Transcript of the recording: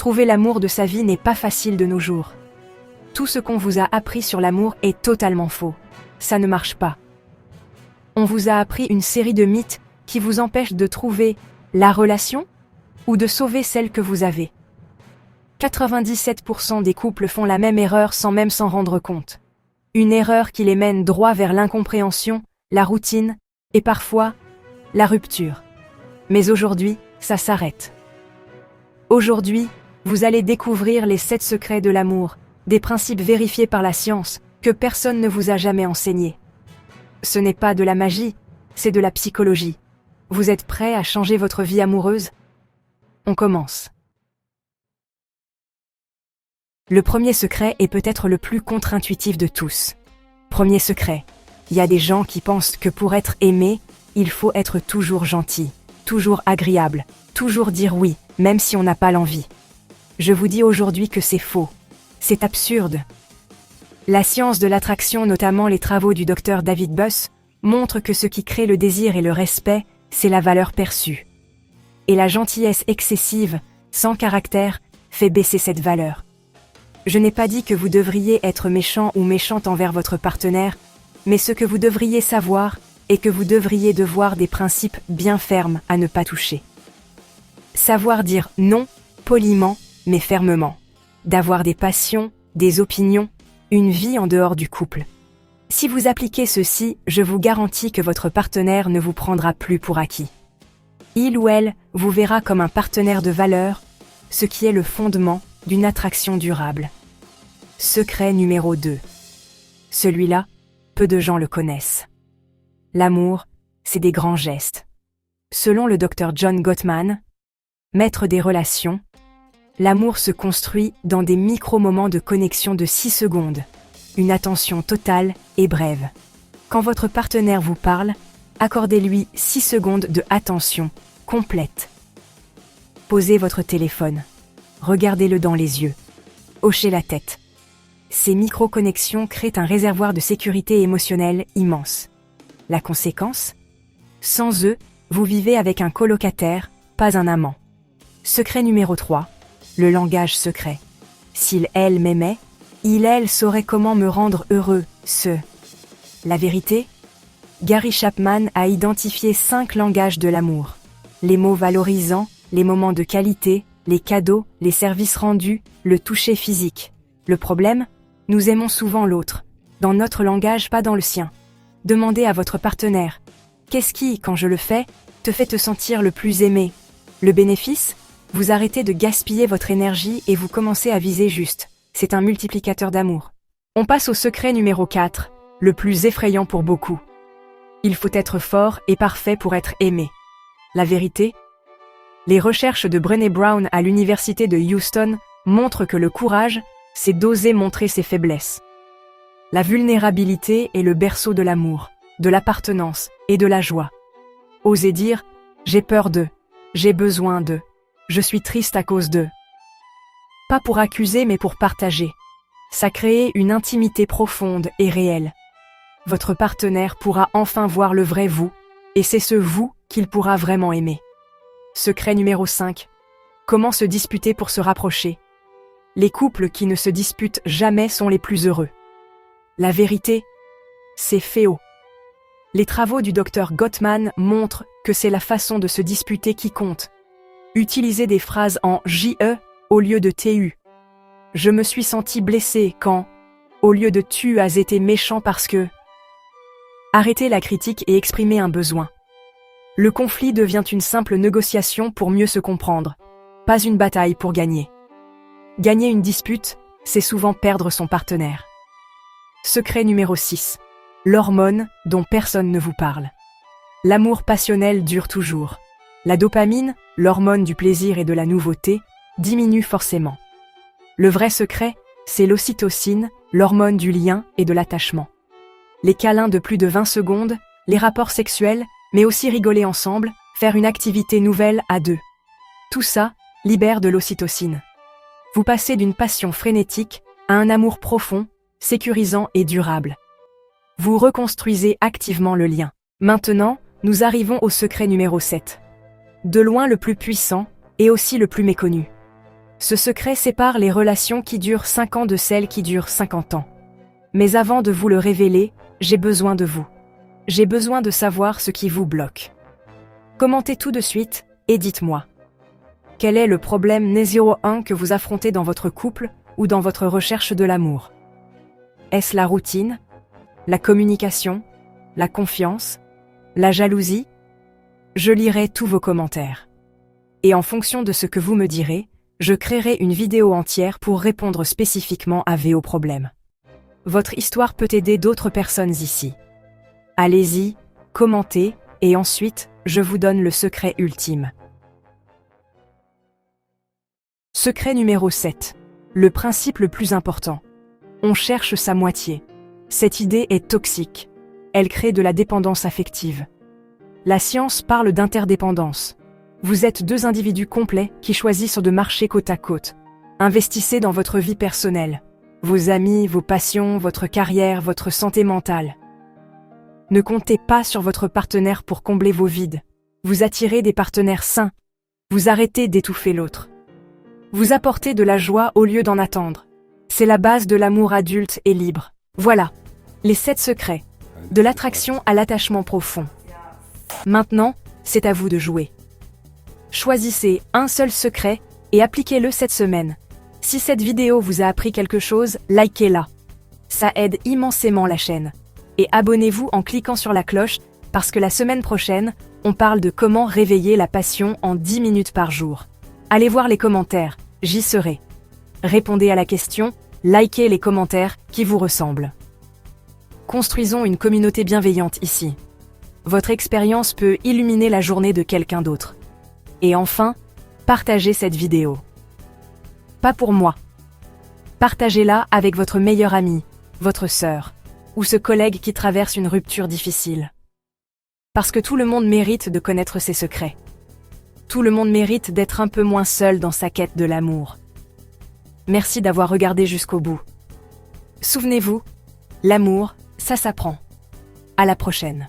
Trouver l'amour de sa vie n'est pas facile de nos jours. Tout ce qu'on vous a appris sur l'amour est totalement faux. Ça ne marche pas. On vous a appris une série de mythes qui vous empêchent de trouver la relation ou de sauver celle que vous avez. 97% des couples font la même erreur sans même s'en rendre compte. Une erreur qui les mène droit vers l'incompréhension, la routine et parfois la rupture. Mais aujourd'hui, ça s'arrête. Aujourd'hui, vous allez découvrir les 7 secrets de l'amour, des principes vérifiés par la science que personne ne vous a jamais enseignés. Ce n'est pas de la magie, c'est de la psychologie. Vous êtes prêts à changer votre vie amoureuse? On commence. Le premier secret est peut-être le plus contre-intuitif de tous. Premier secret, il y a des gens qui pensent que pour être aimé, il faut être toujours gentil, toujours agréable, toujours dire oui, même si on n'a pas l'envie. Je vous dis aujourd'hui que c'est faux. C'est absurde. La science de l'attraction, notamment les travaux du docteur David Buss, montrent que ce qui crée le désir et le respect, c'est la valeur perçue. Et la gentillesse excessive, sans caractère, fait baisser cette valeur. Je n'ai pas dit que vous devriez être méchant ou méchante envers votre partenaire, mais ce que vous devriez savoir est que vous devriez devoir des principes bien fermes à ne pas toucher. Savoir dire non, poliment, mais fermement. D'avoir des passions, des opinions, une vie en dehors du couple. Si vous appliquez ceci, je vous garantis que votre partenaire ne vous prendra plus pour acquis. Il ou elle vous verra comme un partenaire de valeur, ce qui est le fondement d'une attraction durable. Secret numéro 2. Celui-là, peu de gens le connaissent. L'amour, c'est des grands gestes. Selon le docteur John Gottman, maître des relations, l'amour se construit dans des micro-moments de connexion de 6 secondes, une attention totale et brève. Quand votre partenaire vous parle, accordez-lui 6 secondes de attention complète. Posez votre téléphone, regardez-le dans les yeux, hochez la tête. Ces micro-connexions créent un réservoir de sécurité émotionnelle immense. La conséquence? Sans eux, vous vivez avec un colocataire, pas un amant. Secret numéro 3. Le langage secret. S'il, elle, m'aimait, il, elle, saurait comment me rendre heureux, La vérité? Gary Chapman a identifié 5 langages de l'amour. Les mots valorisants, les moments de qualité, les cadeaux, les services rendus, le toucher physique. Le problème? Nous aimons souvent l'autre, dans notre langage, pas dans le sien. Demandez à votre partenaire, qu'est-ce qui, quand je le fais, te fait te sentir le plus aimé? Le bénéfice? Vous arrêtez de gaspiller votre énergie et vous commencez à viser juste. C'est un multiplicateur d'amour. On passe au secret numéro 4, le plus effrayant pour beaucoup. Il faut être fort et parfait pour être aimé. La vérité? Les recherches de Brené Brown à l'université de Houston montrent que le courage, c'est d'oser montrer ses faiblesses. La vulnérabilité est le berceau de l'amour, de l'appartenance et de la joie. Osez dire « j'ai peur d'eux, j'ai besoin d'eux, je suis triste à cause d'eux ». Pas pour accuser mais pour partager. Ça crée une intimité profonde et réelle. Votre partenaire pourra enfin voir le vrai vous, et c'est ce vous qu'il pourra vraiment aimer. Secret numéro 5. Comment se disputer pour se rapprocher? Les couples qui ne se disputent jamais sont les plus heureux. La vérité, c'est faux. Les travaux du docteur Gottman montrent que c'est la façon de se disputer qui compte. Utilisez des phrases en JE au lieu de TU. Je me suis senti blessé quand, au lieu de tu as été méchant parce que... Arrêtez la critique et exprimez un besoin. Le conflit devient une simple négociation pour mieux se comprendre, pas une bataille pour gagner. Gagner une dispute, c'est souvent perdre son partenaire. Secret numéro 6. L'hormone dont personne ne vous parle. L'amour passionnel dure toujours. La dopamine, l'hormone du plaisir et de la nouveauté, diminue forcément. Le vrai secret, c'est l'ocytocine, l'hormone du lien et de l'attachement. Les câlins de plus de 20 secondes, les rapports sexuels, mais aussi rigoler ensemble, faire une activité nouvelle à deux. Tout ça libère de l'ocytocine. Vous passez d'une passion frénétique à un amour profond, sécurisant et durable. Vous reconstruisez activement le lien. Maintenant, nous arrivons au secret numéro 7. De loin le plus puissant et aussi le plus méconnu. Ce secret sépare les relations qui durent 5 ans de celles qui durent 50 ans. Mais avant de vous le révéler, j'ai besoin de vous. J'ai besoin de savoir ce qui vous bloque. Commentez tout de suite et dites-moi. Quel est le problème numéro 1 que vous affrontez dans votre couple ou dans votre recherche de l'amour? Est-ce la routine, la communication, la confiance, la jalousie? Je lirai tous vos commentaires. Et en fonction de ce que vous me direz, je créerai une vidéo entière pour répondre spécifiquement à vos problèmes. Votre histoire peut aider d'autres personnes ici. Allez-y, commentez, et ensuite, je vous donne le secret ultime. Secret numéro 7. Le principe le plus important. On cherche sa moitié. Cette idée est toxique. Elle crée de la dépendance affective. La science parle d'interdépendance. Vous êtes deux individus complets qui choisissent de marcher côte à côte. Investissez dans votre vie personnelle, vos amis, vos passions, votre carrière, votre santé mentale. Ne comptez pas sur votre partenaire pour combler vos vides. Vous attirez des partenaires sains. Vous arrêtez d'étouffer l'autre. Vous apportez de la joie au lieu d'en attendre. C'est la base de l'amour adulte et libre. Voilà, les 7 secrets, de l'attraction à l'attachement profond. Maintenant, c'est à vous de jouer. Choisissez un seul secret et appliquez-le cette semaine. Si cette vidéo vous a appris quelque chose, likez-la. Ça aide immensément la chaîne. Et abonnez-vous en cliquant sur la cloche, parce que la semaine prochaine, on parle de comment réveiller la passion en 10 minutes par jour. Allez voir les commentaires, j'y serai. Répondez à la question, likez les commentaires qui vous ressemblent. Construisons une communauté bienveillante ici. Votre expérience peut illuminer la journée de quelqu'un d'autre. Et enfin, partagez cette vidéo. Pas pour moi. Partagez-la avec votre meilleur ami, votre sœur, ou ce collègue qui traverse une rupture difficile. Parce que tout le monde mérite de connaître ses secrets. Tout le monde mérite d'être un peu moins seul dans sa quête de l'amour. Merci d'avoir regardé jusqu'au bout. Souvenez-vous, l'amour, ça s'apprend. À la prochaine.